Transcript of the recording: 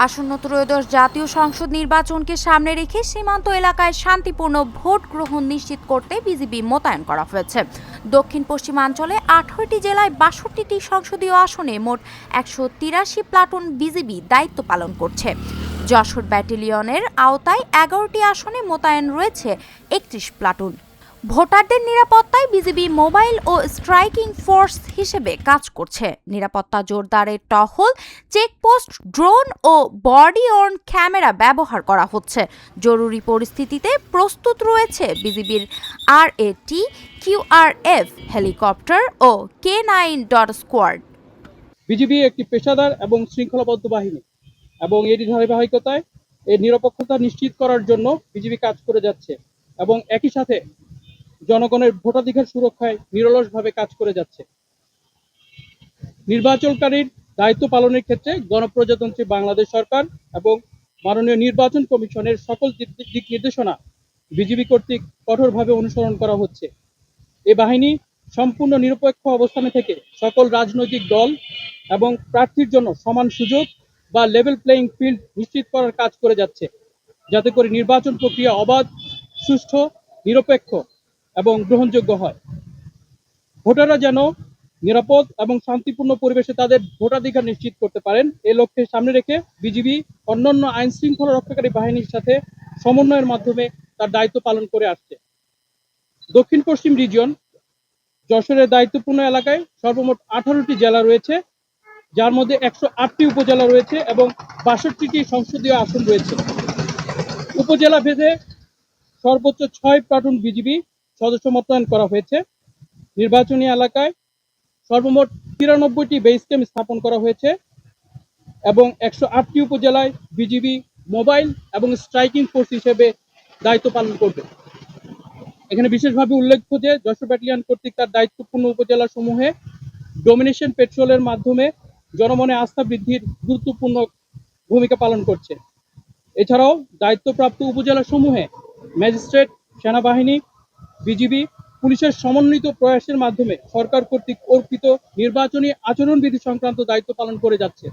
আসন্ন ত্রয়োদশ জাতীয় সংসদ নির্বাচনকে সামনে রেখে সীমান্ত এলাকায় শান্তিপূর্ণ ভোট গ্রহণ নিশ্চিত করতে বিজিবি মোতায়েন করা হয়েছে। দক্ষিণ পশ্চিমাঞ্চলে 18টি জেলায় 62টি সংসদীয় আসনে মোট 183 প্লাটুন বিজিবি দায়িত্ব পালন করছে। যশোর ব্যাটালিয়নের আওতায় 11টি আসনে মোতায়েন রয়েছে 31 প্লাটুন। ভোটারদের নিরাপত্তায় বিজিবি মোবাইল ও স্ট্রাইকিং ফোর্স হিসেবে কাজ করছে। নিরাপত্তা জোরদারের টহল, চেকপোস্ট, ড্রোন ও বডি অন ক্যামেরা ব্যবহার করা হচ্ছে। জরুরি পরিস্থিতিতে প্রস্তুত রয়েছে বিজিবির RAT, QRF হেলিকপ্টার ও K9 স্কোয়াড। বিজিবি একটি পেশাদার এবং শৃঙ্খলাবদ্ধ বাহিনী এবং এর ধারাবাহিকতায় এর নিরপেক্ষতা নিশ্চিত করার জন্য বিজিবি কাজ করে যাচ্ছে এবং একই সাথে জনগণের ভোটাধিকার সুরক্ষায় নিরলসভাবে কাজ করে যাচ্ছে। নির্বাচনকারীর দায়িত্ব পালনের ক্ষেত্রে গণপ্রজাতন্ত্রী বাংলাদেশ সরকার এবং মাননীয় নির্বাচন কমিশনের সকল দিক নির্দেশনা বিজিবি কর্তৃক কঠোরভাবে অনুসরণ করা হচ্ছে। এ বাহিনী সম্পূর্ণ নিরপেক্ষ অবস্থানে থেকে সকল রাজনৈতিক দল এবং প্রার্থীর জন্য সমান সুযোগ বা লেভেল প্লেইং ফিল্ড নিশ্চিত করার কাজ করে যাচ্ছে, যাতে করে নির্বাচন প্রক্রিয়া অবাধ, সুষ্ঠু, নিরপেক্ষ এবং গ্রহণযোগ্য হয়। ভোটাররা যেন নিরাপদ এবং শান্তিপূর্ণ পরিবেশে তাদের ভোটাধিকার নিশ্চিত করতে পারেন, এই লক্ষ্যে সামনে রেখে বিজিবি অন্যান্য আইন শৃঙ্খলা রক্ষাকারী বাহিনীর সাথে সমন্বয়ের মাধ্যমে তার দায়িত্ব পালন করে আসছে। দক্ষিণ পশ্চিম রিজিয়ন যশোরের দায়িত্বপূর্ণ এলাকায় সর্বমোট 18টি জেলা রয়েছে, যার মধ্যে 108টি উপজেলা রয়েছে এবং 62টি সংসদীয় আসন রয়েছে। উপজেলা ভেদে সর্বোচ্চ 6 প্লাটুন বিজিবি সদস্য মোতায়েন করা হয়েছে। নির্বাচনী এলাকায় সর্বমোট 93টি বেস ক্যাম্প স্থাপন করা হয়েছে এবং 108টি উপজেলায় বিজিবি মোবাইল এবং স্ট্রাইকিং ফোর্স হিসেবে দায়িত্ব পালন করবে। এখানে বিশেষভাবে উল্লেখ্য যে যশোর ব্যাটালিয়ন কর্তৃক তার দায়িত্বপূর্ণ উপজেলা সমূহে ডোমিনেশন পেট্রোলের মাধ্যমে জনমনে আস্থা বৃদ্ধির গুরুত্বপূর্ণ ভূমিকা পালন করছে। এছাড়াও দায়িত্বপ্রাপ্ত উপজেলা সমূহে ম্যাজিস্ট্রেট, সেনাবাহিনী, বিজিবি, পুলিশের সমন্বিত প্রয়াসের মাধ্যমে সরকার কর্তৃক অর্পিত নির্বাচনী আচরণবিধি সংক্রান্ত দায়িত্ব পালন করে যাচ্ছে।